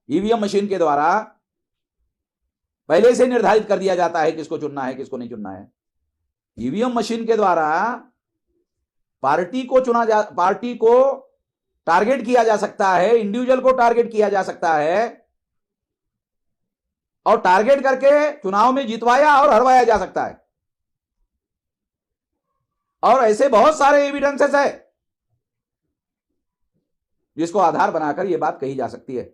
EVM machine के द्वारा पहले से निर्धारित कर दिया जाता है किसको चुनना है किसको नहीं चुनना है। ईवीएम मशीन के द्वारा पार्टी को टारगेट किया जा सकता है, इंडिविजुअल को टारगेट किया जा सकता है और टारगेट करके चुनाव में जितवाया और हरवाया जा सकता है। और ऐसे बहुत सारे एविडेंसेस है जिसको आधार बनाकर यह बात कही जा सकती है।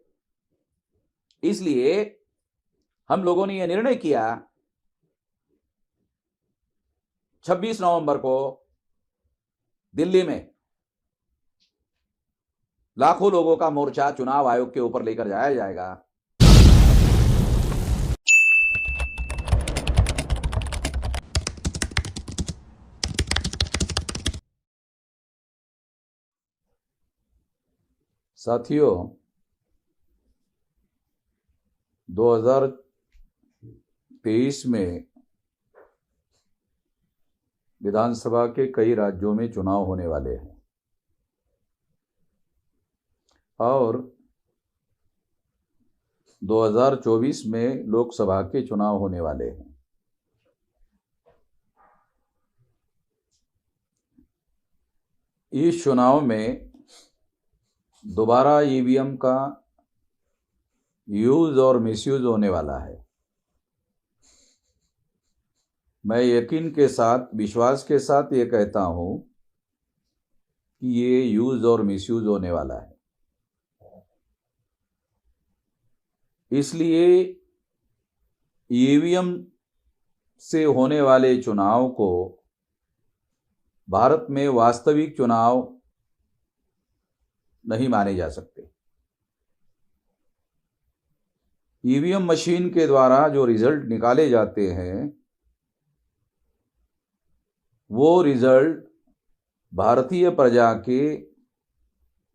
इसलिए हम लोगों ने यह निर्णय किया 26 नवंबर को दिल्ली में लाखों लोगों का मोर्चा चुनाव आयोग के ऊपर लेकर जाया जाएगा। साथियों, 2023 में विधानसभा के कई राज्यों में चुनाव होने वाले हैं और 2024 में लोकसभा के चुनाव होने वाले हैं। इस चुनाव में दोबारा ईवीएम का यूज और मिसयूज होने वाला है। मैं यकीन के साथ, विश्वास के साथ ये कहता हूं कि ये यूज और मिसयूज होने वाला है। इसलिए ईवीएम से होने वाले चुनाव को भारत में वास्तविक चुनाव नहीं माने जा सकते। ईवीएम मशीन के द्वारा जो रिजल्ट निकाले जाते हैं वो रिजल्ट भारतीय प्रजा के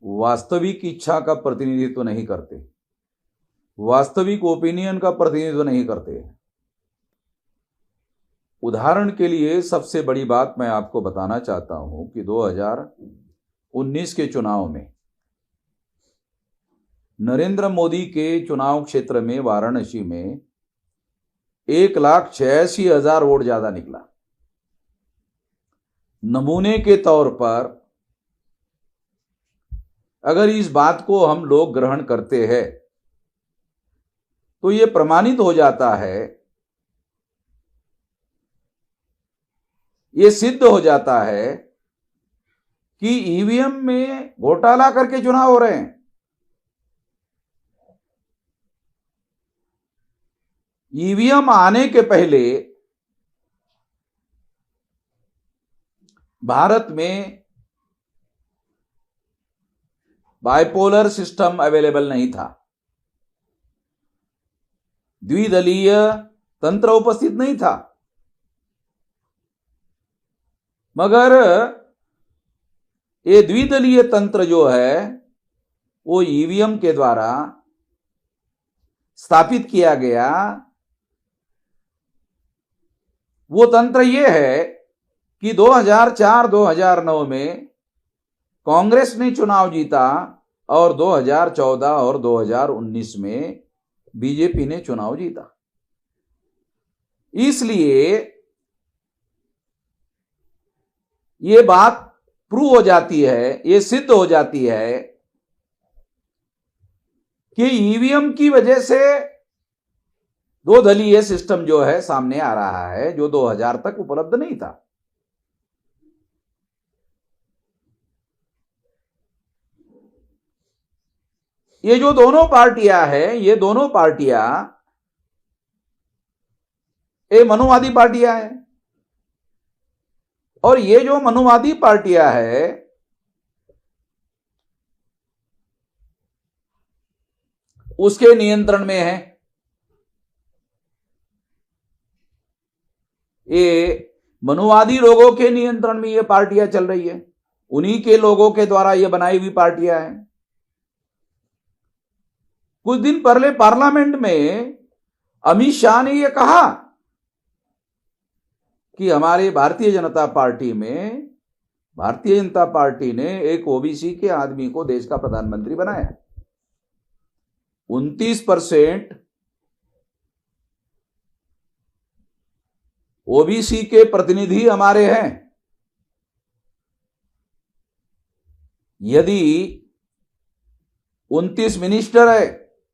वास्तविक इच्छा का प्रतिनिधित्व नहीं करते, वास्तविक ओपिनियन का प्रतिनिधित्व नहीं करते। उदाहरण के लिए सबसे बड़ी बात मैं आपको बताना चाहता हूं कि 2019 के चुनाव में नरेंद्र मोदी के चुनाव क्षेत्र में वाराणसी में 1,86,000 वोट ज्यादा निकला। नमूने के तौर पर अगर इस बात को हम लोग ग्रहण करते हैं तो यह प्रमाणित हो जाता है, यह सिद्ध हो जाता है कि ईवीएम में घोटाला करके चुनाव हो रहे हैं। ईवीएम आने के पहले भारत में बाइपोलर सिस्टम अवेलेबल नहीं था, द्विदलीय तंत्र उपस्थित नहीं था। मगर ये द्विदलीय तंत्र जो है वो ईवीएम के द्वारा स्थापित किया गया। वो तंत्र ये है कि 2004-2009 में कांग्रेस ने चुनाव जीता और 2014 और 2019 में बीजेपी ने चुनाव जीता। इसलिए ये बात प्रूव हो जाती है, ये सिद्ध हो जाती है कि ईवीएम की वजह से दो दलीय सिस्टम जो है सामने आ रहा है, जो 2000 तक उपलब्ध नहीं था। ये जो दोनों पार्टियां हैं, ये दोनों पार्टियां ये मनुवादी पार्टियां हैं और ये जो मनुवादी पार्टियां हैं उसके नियंत्रण में है। ये मनुवादी लोगों के नियंत्रण में ये पार्टियां चल रही है, उन्हीं के लोगों के द्वारा ये बनाई हुई पार्टियां हैं। कुछ दिन पहले पार्लियामेंट में अमित शाह ने यह कहा कि हमारे भारतीय जनता पार्टी ने एक ओबीसी के आदमी को देश का प्रधानमंत्री बनाया। 29% ओबीसी के प्रतिनिधि हमारे हैं। यदि 29 मिनिस्टर है,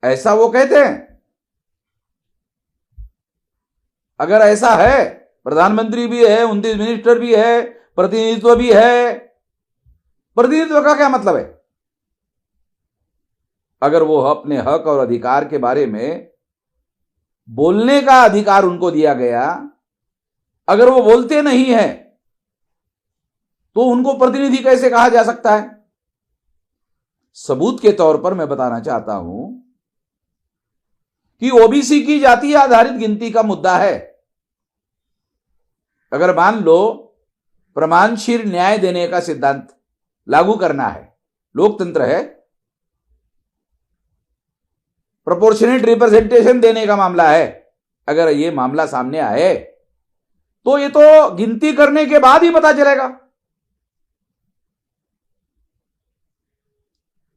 ऐसा वो कहते हैं। अगर ऐसा है, प्रधानमंत्री भी है, 29 मिनिस्टर भी है, प्रतिनिधित्व भी है, प्रतिनिधित्व का क्या मतलब है? अगर वो अपने हक और अधिकार के बारे में बोलने का अधिकार उनको दिया गया, अगर वो बोलते नहीं है तो उनको प्रतिनिधि कैसे कहा जा सकता है? सबूत के तौर पर मैं बताना चाहता हूं कि ओबीसी की जातीय आधारित गिनती का मुद्दा है। अगर मान लो प्रमाणशील न्याय देने का सिद्धांत लागू करना है, लोकतंत्र है, प्रोपोर्शनेट रिप्रेजेंटेशन देने का मामला है, अगर ये मामला सामने आए तो ये तो गिनती करने के बाद ही पता चलेगा।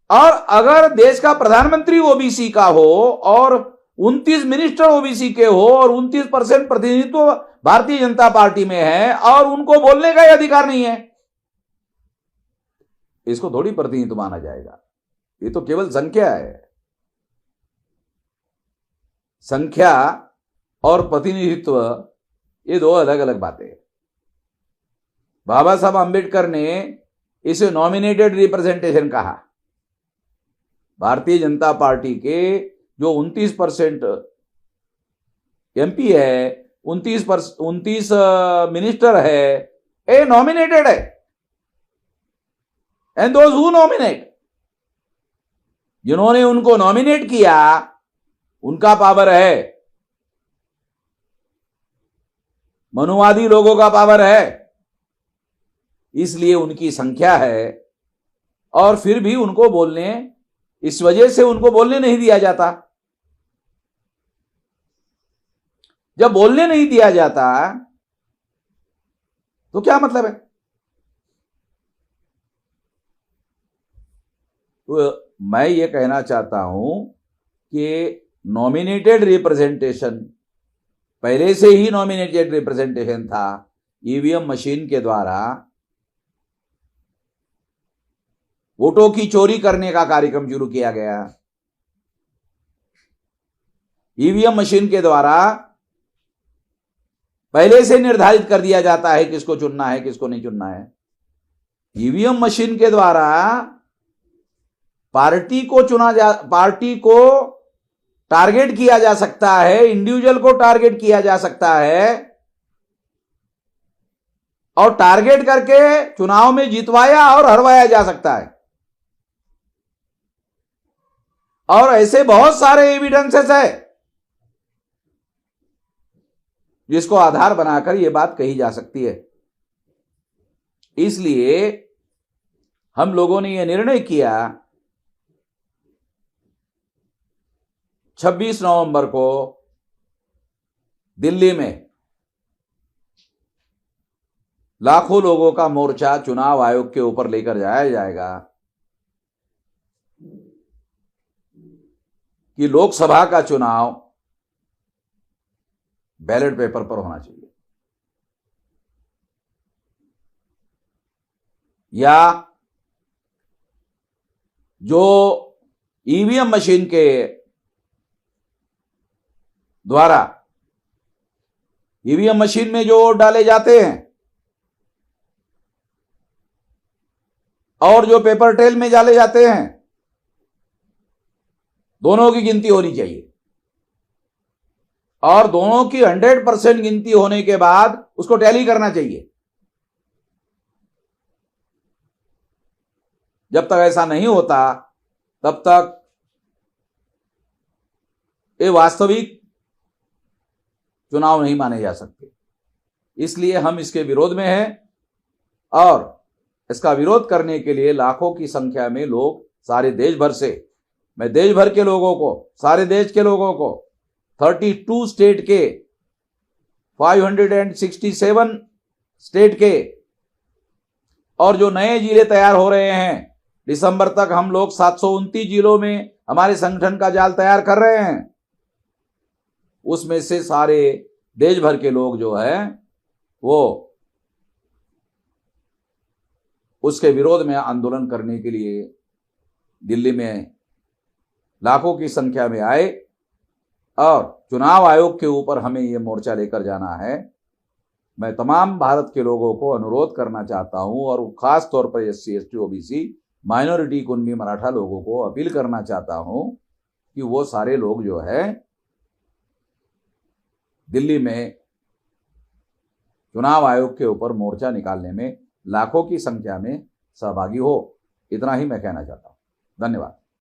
और अगर देश का प्रधानमंत्री ओबीसी का हो और 29 मिनिस्टर ओबीसी के हो और 29% प्रतिनिधित्व भारतीय जनता पार्टी में है और उनको बोलने का ही अधिकार नहीं है, इसको थोड़ी प्रतिनिधित्व माना जाएगा। ये तो केवल संख्या है। संख्या और प्रतिनिधित्व ये दो अलग अलग बातें हैं। बाबा साहब आंबेडकर ने इसे नॉमिनेटेड रिप्रेजेंटेशन कहा। भारतीय जनता पार्टी के जो 29% एमपी है, 29 मिनिस्टर है, ए नॉमिनेटेड है। एंड दोज हु नॉमिनेट, जिन्होंने उनको नॉमिनेट किया उनका पावर है, मनुवादी लोगों का पावर है, इसलिए उनकी संख्या है। और फिर भी उनको बोलने, इस वजह से उनको बोलने नहीं दिया जाता। जब बोलने नहीं दिया जाता तो क्या मतलब है? तो मैं ये कहना चाहता हूं कि नॉमिनेटेड रिप्रेजेंटेशन, पहले से ही नॉमिनेटेड रिप्रेजेंटेशन था। ईवीएम मशीन के द्वारा वोटों की चोरी करने का कार्यक्रम शुरू किया गया। ईवीएम मशीन के द्वारा पहले से निर्धारित कर दिया जाता है किसको चुनना है, किसको नहीं चुनना है। ईवीएम मशीन के द्वारा पार्टी को टारगेट किया जा सकता है, इंडिविजुअल को टारगेट किया जा सकता है और टारगेट करके चुनाव में जितवाया और हरवाया जा सकता है। और ऐसे बहुत सारे एविडेंसेस है जिसको आधार बनाकर यह बात कही जा सकती है। इसलिए हम लोगों ने यह निर्णय किया 26 नवंबर को दिल्ली में लाखों लोगों का मोर्चा चुनाव आयोग के ऊपर लेकर जाया जाएगा कि लोकसभा का चुनाव बैलेट पेपर पर होना चाहिए, या जो ईवीएम मशीन के द्वारा ईवीएम मशीन में जो वोट डाले जाते हैं और जो पेपर ट्रेल में डाले जाते हैं, दोनों की गिनती होनी चाहिए। और दोनों की 100% गिनती होने के बाद उसको टैली करना चाहिए। जब तक ऐसा नहीं होता तब तक ये वास्तविक चुनाव नहीं माने जा सकते। इसलिए हम इसके विरोध में हैं और इसका विरोध करने के लिए लाखों की संख्या में लोग सारे देश भर से, मैं देश भर के लोगों को, सारे देश के लोगों को, 32 स्टेट के, 567 स्टेट के और जो नए जिले तैयार हो रहे हैं, दिसंबर तक हम लोग 729 जिलों में हमारे संगठन का जाल तैयार कर रहे हैं, उसमें से सारे देश भर के लोग जो है वो उसके विरोध में आंदोलन करने के लिए दिल्ली में लाखों की संख्या में आए और चुनाव आयोग के ऊपर हमें ये मोर्चा लेकर जाना है। मैं तमाम भारत के लोगों को अनुरोध करना चाहता हूं और खास तौर पर SC ST OBC minority कुनबी Maratha लोगों को अपील करना चाहता हूं कि वो सारे लोग जो है दिल्ली में चुनाव आयोग के ऊपर मोर्चा निकालने में लाखों की संख्या में सहभागी हो। इतना ही मैं कहना चाहता हूं। धन्यवाद।